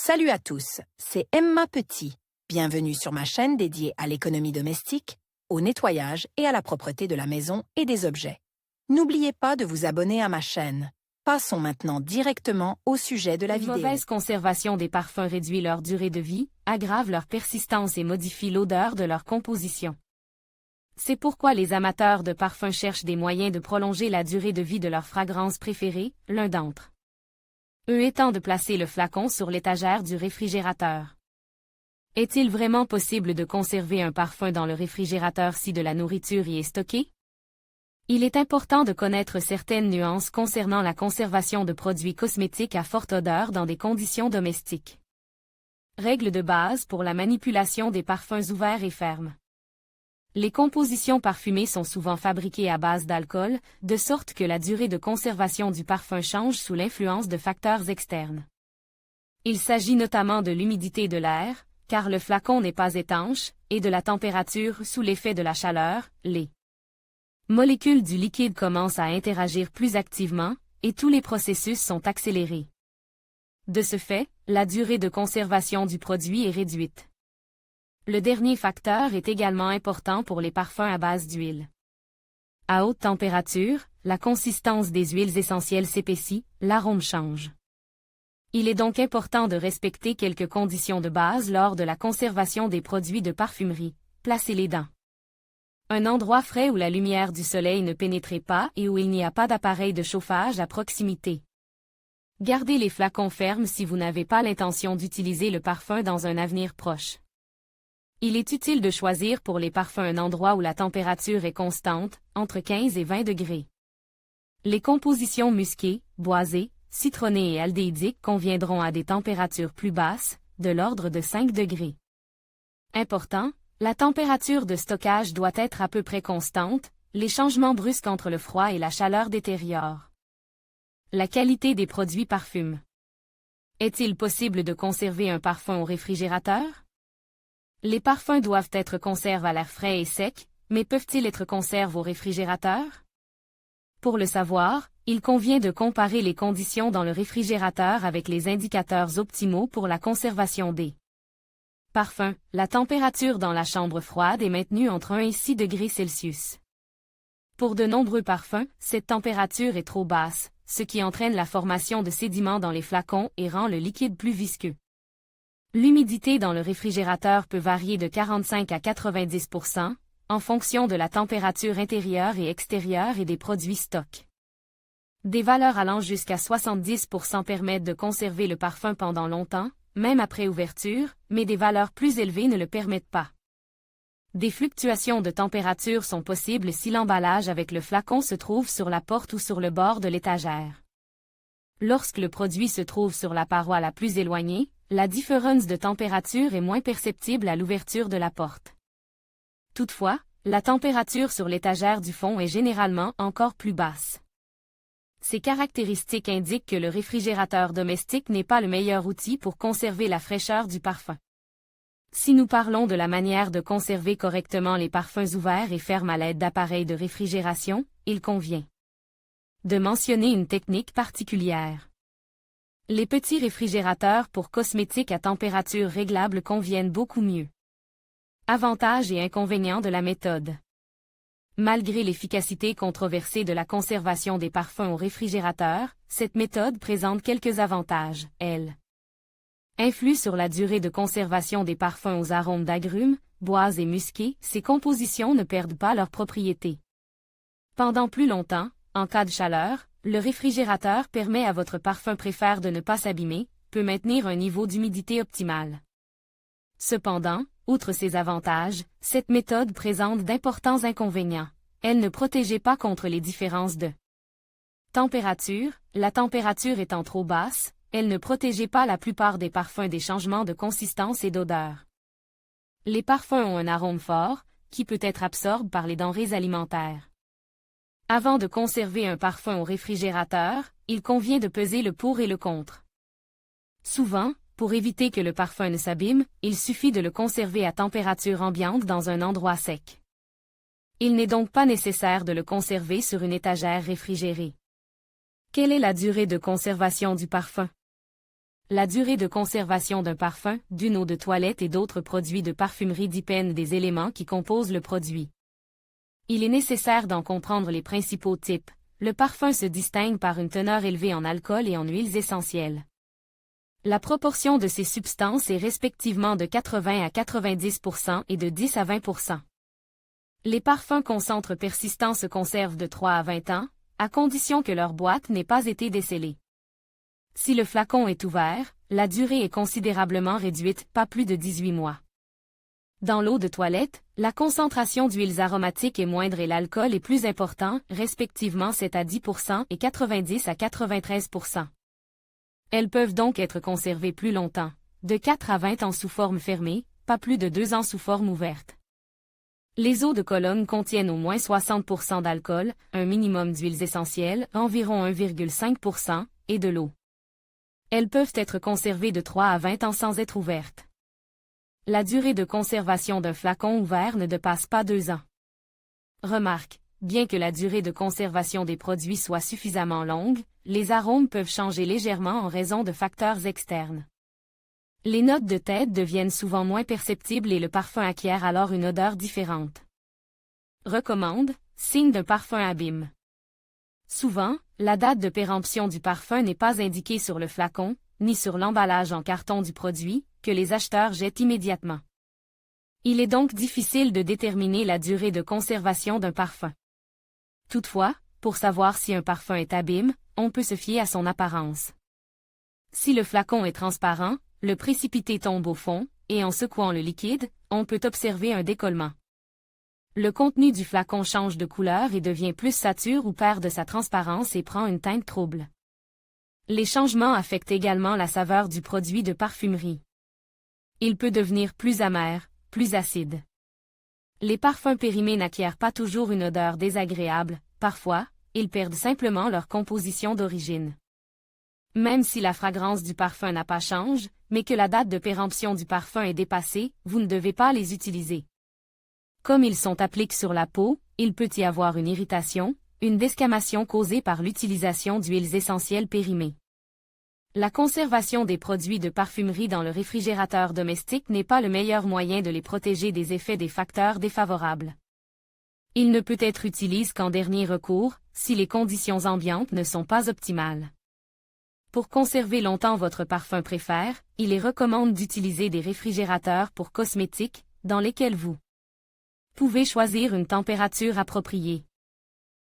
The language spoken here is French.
Salut à tous, c'est Emma Petit. Bienvenue sur ma chaîne dédiée à l'économie domestique, au nettoyage et à la propreté de la maison et des objets. N'oubliez pas de vous abonner à ma chaîne. Passons maintenant directement au sujet de la Une vidéo. mauvaise conservation des parfums réduit leur durée de vie, aggrave leur persistance et modifie l'odeur de leur composition. C'est pourquoi les amateurs de parfums cherchent des moyens de prolonger la durée de vie de leur fragrance préférée, l'un d'entre eux étant de placer le flacon sur l'étagère du réfrigérateur. Est-il vraiment possible de conserver un parfum dans le réfrigérateur si de la nourriture y est stockée? Il est important de connaître certaines nuances concernant la conservation de produits cosmétiques à forte odeur dans des conditions domestiques. Règles de base pour la manipulation des parfums ouverts et fermes. Les compositions parfumées sont souvent fabriquées à base d'alcool, de sorte que la durée de conservation du parfum change sous l'influence de facteurs externes. Il s'agit notamment de l'humidité de l'air, car le flacon n'est pas étanche, et de la température sous l'effet de la chaleur, les molécules du liquide commencent à interagir plus activement, et tous les processus sont accélérés. De ce fait, la durée de conservation du produit est réduite. Le dernier facteur est également important pour les parfums à base d'huile. À haute température, la consistance des huiles essentielles s'épaissit, l'arôme change. Il est donc important de respecter quelques conditions de base lors de la conservation des produits de parfumerie. Placez-les dans un endroit frais où la lumière du soleil ne pénétre pas et où il n'y a pas d'appareil de chauffage à proximité. Gardez les flacons fermes si vous n'avez pas l'intention d'utiliser le parfum dans un avenir proche. Il est utile de choisir pour les parfums un endroit où la température est constante, entre 15 et 20 degrés. Les compositions musquées, boisées, citronnées et aldéhydiques conviendront à des températures plus basses, de l'ordre de 5 degrés. Important, la température de stockage doit être à peu près constante, les changements brusques entre le froid et la chaleur détériorent la qualité des produits parfums. Est-il possible de conserver un parfum au réfrigérateur? Les parfums doivent être conservés à l'air frais et sec, mais peuvent-ils être conservés au réfrigérateur? Pour le savoir, il convient de comparer les conditions dans le réfrigérateur avec les indicateurs optimaux pour la conservation des parfums. La température dans la chambre froide est maintenue entre 1 et 6 degrés Celsius. Pour de nombreux parfums, cette température est trop basse, ce qui entraîne la formation de sédiments dans les flacons et rend le liquide plus visqueux. L'humidité dans le réfrigérateur peut varier de 45 à 90%, en fonction de la température intérieure et extérieure et des produits stock. Des valeurs allant jusqu'à 70% permettent de conserver le parfum pendant longtemps, même après ouverture, mais des valeurs plus élevées ne le permettent pas. Des fluctuations de température sont possibles si l'emballage avec le flacon se trouve sur la porte ou sur le bord de l'étagère. Lorsque le produit se trouve sur la paroi la plus éloignée, la différence de température est moins perceptible à l'ouverture de la porte. Toutefois, la température sur l'étagère du fond est généralement encore plus basse. Ces caractéristiques indiquent que le réfrigérateur domestique n'est pas le meilleur outil pour conserver la fraîcheur du parfum. Si nous parlons de la manière de conserver correctement les parfums ouverts et fermes à l'aide d'appareils de réfrigération, il convient de mentionner une technique particulière. Les petits réfrigérateurs pour cosmétiques à température réglable conviennent beaucoup mieux. Avantages et inconvénients de la méthode. Malgré l'efficacité controversée de la conservation des parfums au réfrigérateur, cette méthode présente quelques avantages. Elle influe sur la durée de conservation des parfums aux arômes d'agrumes, bois et musqués. Ces compositions ne perdent pas leurs propriétés pendant plus longtemps. En cas de chaleur, le réfrigérateur permet à votre parfum préféré de ne pas s'abîmer, peut maintenir un niveau d'humidité optimal. Cependant, outre ces avantages, cette méthode présente d'importants inconvénients. Elle ne protégeait pas contre les différences de température, la température étant trop basse, elle ne protégeait pas la plupart des parfums des changements de consistance et d'odeur. Les parfums ont un arôme fort, qui peut être absorbé par les denrées alimentaires. Avant de conserver un parfum au réfrigérateur, il convient de peser le pour et le contre. Souvent, pour éviter que le parfum ne s'abîme, il suffit de le conserver à température ambiante dans un endroit sec. Il n'est donc pas nécessaire de le conserver sur une étagère réfrigérée. Quelle est la durée de conservation du parfum? La durée de conservation d'un parfum, d'une eau de toilette et d'autres produits de parfumerie dépendent des éléments qui composent le produit. Il est nécessaire d'en comprendre les principaux types. Le parfum se distingue par une teneur élevée en alcool et en huiles essentielles. La proportion de ces substances est respectivement de 80 à 90% et de 10 à 20%. Les parfums concentres persistants se conservent de 3 à 20 ans, à condition que leur boîte n'ait pas été décellée. Si le flacon est ouvert, la durée est considérablement réduite, pas plus de 18 mois. Dans l'eau de toilette, la concentration d'huiles aromatiques est moindre et l'alcool est plus important, respectivement 7 à 10% et 90 à 93%. Elles peuvent donc être conservées plus longtemps, de 4 à 20 ans sous forme fermée, pas plus de 2 ans sous forme ouverte. Les eaux de Cologne contiennent au moins 60% d'alcool, un minimum d'huiles essentielles, environ 1,5%, et de l'eau. Elles peuvent être conservées de 3 à 20 ans sans être ouvertes. La durée de conservation d'un flacon ouvert ne dépasse pas 2 ans. Remarque, bien que la durée de conservation des produits soit suffisamment longue, les arômes peuvent changer légèrement en raison de facteurs externes. Les notes de tête deviennent souvent moins perceptibles et le parfum acquiert alors une odeur différente. Recommande, signe d'un parfum abîme. Souvent, la date de péremption du parfum n'est pas indiquée sur le flacon, ni sur l'emballage en carton du produit, que les acheteurs jettent immédiatement. Il est donc difficile de déterminer la durée de conservation d'un parfum. Toutefois, pour savoir si un parfum est abîme, on peut se fier à son apparence. Si le flacon est transparent, le précipité tombe au fond, et en secouant le liquide, on peut observer un décollement. Le contenu du flacon change de couleur et devient plus saturé ou perd de sa transparence et prend une teinte trouble. Les changements affectent également la saveur du produit de parfumerie. Il peut devenir plus amer, plus acide. Les parfums périmés n'acquièrent pas toujours une odeur désagréable, parfois, ils perdent simplement leur composition d'origine. Même si la fragrance du parfum n'a pas changé, mais que la date de péremption du parfum est dépassée, vous ne devez pas les utiliser. Comme ils sont appliqués sur la peau, il peut y avoir une irritation, une desquamation causée par l'utilisation d'huiles essentielles périmées. La conservation des produits de parfumerie dans le réfrigérateur domestique n'est pas le meilleur moyen de les protéger des effets des facteurs défavorables. Il ne peut être utilisé qu'en dernier recours, si les conditions ambiantes ne sont pas optimales. Pour conserver longtemps votre parfum préféré, il est recommandé d'utiliser des réfrigérateurs pour cosmétiques, dans lesquels vous pouvez choisir une température appropriée.